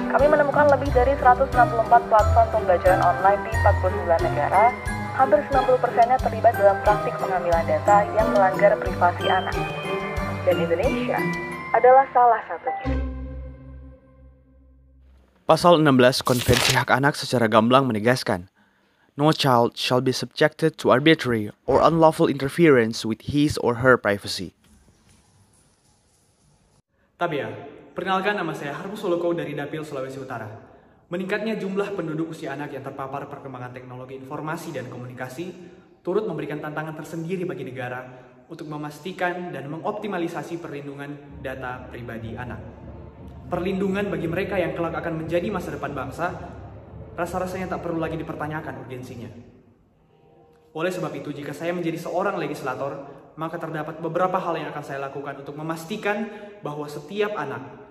Kami menemukan lebih dari 164 platform pembelajaran online di 49 negara. Hampir 90%-nya terlibat dalam praktik pengambilan data yang melanggar privasi anak. Dan Indonesia adalah salah satunya. Pasal 16 Konvensi Hak Anak secara gamblang menegaskan, no child shall be subjected to arbitrary or unlawful interference with his or her privacy. Tabea, perkenalkan nama saya Harmus Soloko dari Dapil Sulawesi Utara. Meningkatnya jumlah penduduk usia anak yang terpapar perkembangan teknologi informasi dan komunikasi turut memberikan tantangan tersendiri bagi negara untuk memastikan dan mengoptimalisasi perlindungan data pribadi anak. Perlindungan bagi mereka yang kelak akan menjadi masa depan bangsa, rasa-rasanya tak perlu lagi dipertanyakan urgensinya. Oleh sebab itu, jika saya menjadi seorang legislator, maka terdapat beberapa hal yang akan saya lakukan untuk memastikan bahwa setiap anak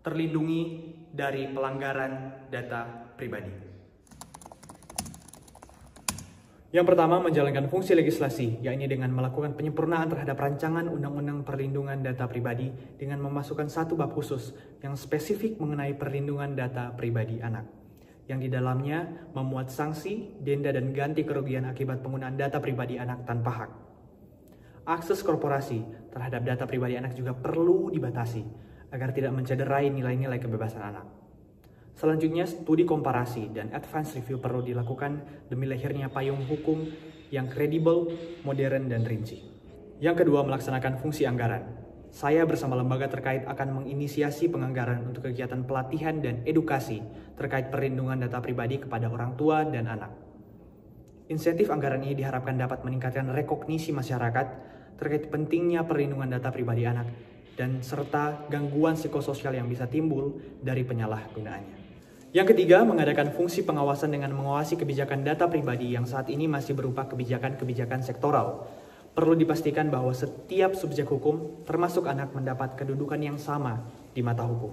terlindungi dari pelanggaran data pribadi. Yang pertama, menjalankan fungsi legislasi, yakni dengan melakukan penyempurnaan terhadap rancangan Undang-Undang Perlindungan Data Pribadi dengan memasukkan satu bab khusus yang spesifik mengenai perlindungan data pribadi anak, yang di dalamnya memuat sanksi, denda, dan ganti kerugian akibat penggunaan data pribadi anak tanpa hak. Akses korporasi terhadap data pribadi anak juga perlu dibatasi agar tidak mencederai nilai-nilai kebebasan anak. Selanjutnya, studi komparasi dan advance review perlu dilakukan demi lahirnya payung hukum yang kredibel, modern, dan rinci. Yang kedua, melaksanakan fungsi anggaran. Saya bersama lembaga terkait akan menginisiasi penganggaran untuk kegiatan pelatihan dan edukasi terkait perlindungan data pribadi kepada orang tua dan anak. Insentif anggaran ini diharapkan dapat meningkatkan rekognisi masyarakat terkait pentingnya perlindungan data pribadi anak dan serta gangguan psikososial yang bisa timbul dari penyalahgunaannya. Yang ketiga, mengadakan fungsi pengawasan dengan mengawasi kebijakan data pribadi yang saat ini masih berupa kebijakan-kebijakan sektoral. Perlu dipastikan bahwa setiap subjek hukum, termasuk anak, mendapat kedudukan yang sama di mata hukum.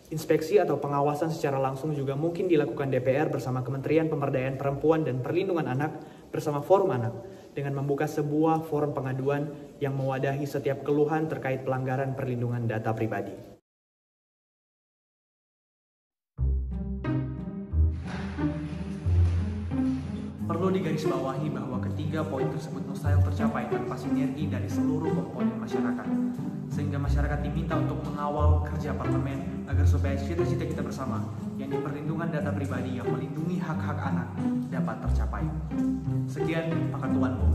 Inspeksi atau pengawasan secara langsung juga mungkin dilakukan DPR bersama Kementerian Pemberdayaan Perempuan dan Perlindungan Anak bersama Forum Anak dengan membuka sebuah forum pengaduan yang mewadahi setiap keluhan terkait pelanggaran perlindungan data pribadi. Perlu digarisbawahi bahwa ketiga poin tersebut mustahil tercapai tanpa sinergi dari seluruh komponen masyarakat, sehingga masyarakat diminta untuk mengawal kerja parlemen agar supaya cita-cita kita bersama, yang perlindungan data pribadi yang melindungi hak-hak anak, dapat tercapai. Sekian, Pak Ketuanku.